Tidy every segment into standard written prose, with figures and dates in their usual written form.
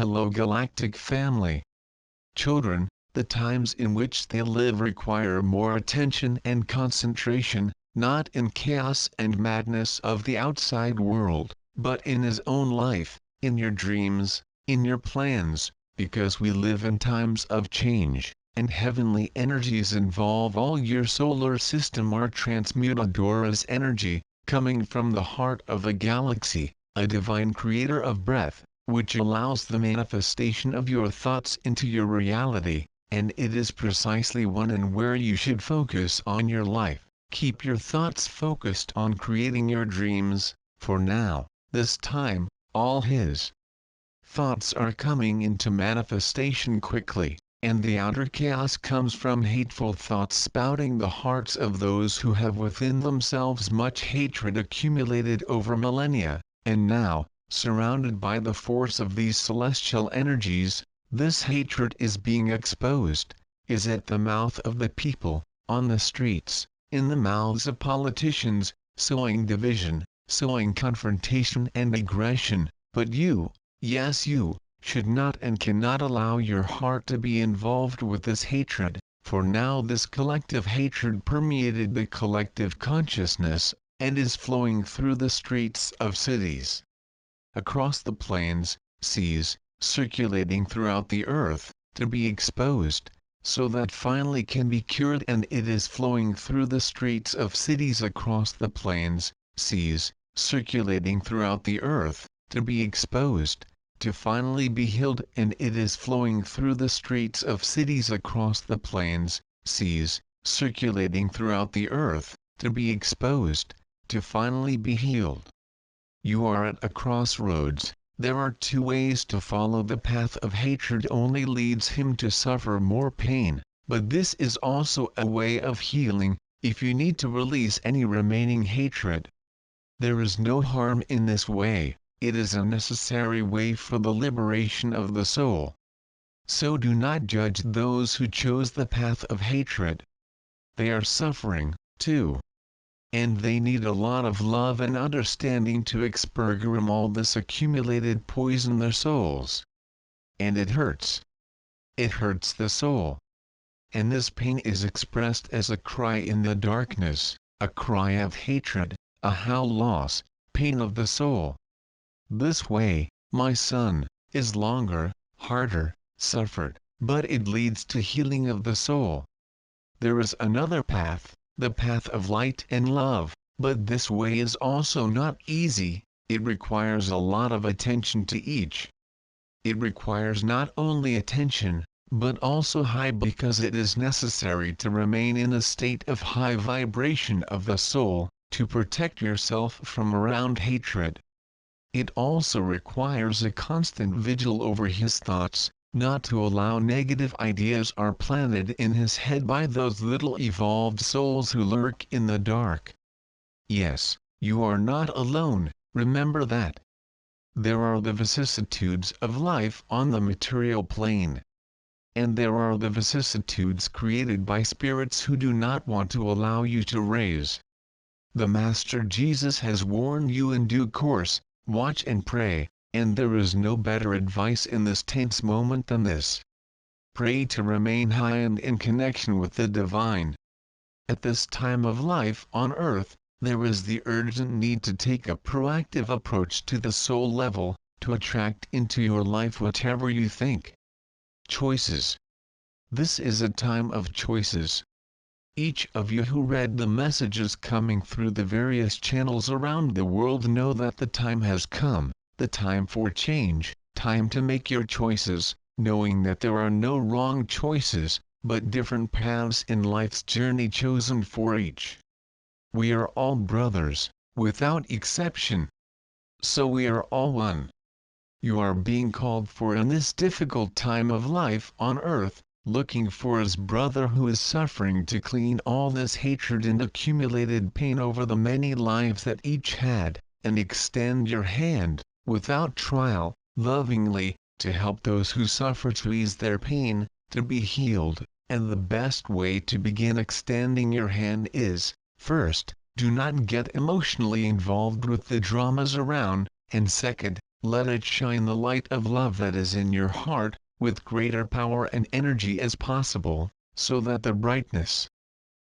hello Galactic family. Children, the times in which they live require more attention and concentration, not in chaos and madness of the outside world, but in his own life, in your dreams, in your plans, because we live in times of change, and heavenly energies involve all your solar system are transmutadoras energy, coming from the heart of the galaxy, a divine creator of breath, which allows the manifestation of your thoughts into your reality, and it is precisely when and where you should focus on your life. Keep your thoughts focused on creating your dreams, for now, this time, all his thoughts are coming into manifestation quickly, and the outer chaos comes from hateful thoughts spouting the hearts of those who have within themselves much hatred accumulated over millennia, and now, surrounded by the force of these celestial energies, this hatred is being exposed, is at the mouth of the people, on the streets, in the mouths of politicians, sowing division, sowing confrontation and aggression, but you, yes you, should not and cannot allow your heart to be involved with this hatred, for now this collective hatred permeated the collective consciousness, and is flowing through the streets of cities, across the plains, seas, circulating throughout the earth, to be exposed, so that finally can be cured, and it is flowing through the streets of cities across the plains, seas, circulating throughout the earth, to be exposed, to finally be healed, and it is flowing through the streets of cities across the plains, seas, circulating throughout the earth, to be exposed, to finally be healed. You are at a crossroads. There are two ways to follow the path of hatred only leads him to suffer more pain, but this is also a way of healing, if you need to release any remaining hatred. There is no harm in this way, it is a necessary way for the liberation of the soul. So do not judge those who chose the path of hatred. They are suffering, too. And they need a lot of love and understanding to expurgate all this accumulated poison their souls. And it hurts. It hurts the soul. And this pain is expressed as a cry in the darkness, a cry of hatred, a howl loss, pain of the soul. This way, my son, is longer, harder, suffered, but it leads to healing of the soul. There is another path, the path of light and love, but this way is also not easy, it requires a lot of attention to each. It requires not only attention, but also high, because it is necessary to remain in a state of high vibration of the soul, to protect yourself from around hatred. It also requires a constant vigil over his thoughts, not to allow negative ideas are planted in his head by those little evolved souls who lurk in the dark. Yes, you are not alone, remember that. There are the vicissitudes of life on the material plane. And there are the vicissitudes created by spirits who do not want to allow you to raise. The Master Jesus has warned you in due course, watch and pray. And there is no better advice in this tense moment than this. Pray to remain high and in connection with the divine. At this time of life on earth, there is the urgent need to take a proactive approach to the soul level, to attract into your life whatever you think. Choices. This is a time of choices. Each of you who read the messages coming through the various channels around the world know that the time has come. The time for change, time to make your choices, knowing that there are no wrong choices, but different paths in life's journey chosen for each. We are all brothers, without exception. So we are all one. You are being called for in this difficult time of life on earth, looking for his brother who is suffering to clean all this hatred and accumulated pain over the many lives that each had, and extend your hand, without trial, lovingly, to help those who suffer to ease their pain, to be healed, and the best way to begin extending your hand is, first, do not get emotionally involved with the dramas around, and second, Let it shine the light of love that is in your heart, with greater power and energy as possible, so that the brightness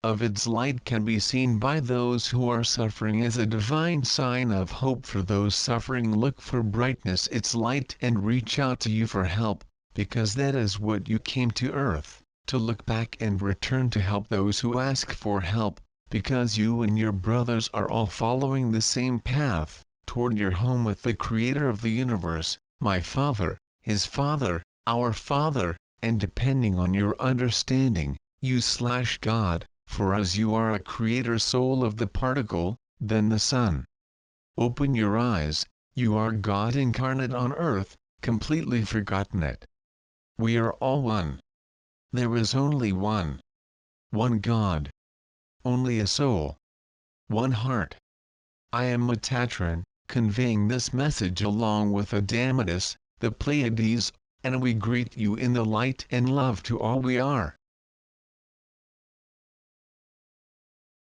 of its light can be seen by those who are suffering as a divine sign of hope for those suffering. Look for brightness, its light, and reach out to you for help, because that is what you came to earth, to look back and return to help those who ask for help, because you and your brothers are all following the same path, toward your home with the Creator of the universe, my Father, His Father, our Father, and depending on your understanding, you/God, for as you are a creator soul of the particle, then the sun. Open your eyes, you are God incarnate on earth, completely forgotten it. We are all one. There is only one God. Only a soul. One heart. I am Metatron, conveying this message along with Adamatus, the Pleiades, and we greet you in the light and love to all we are.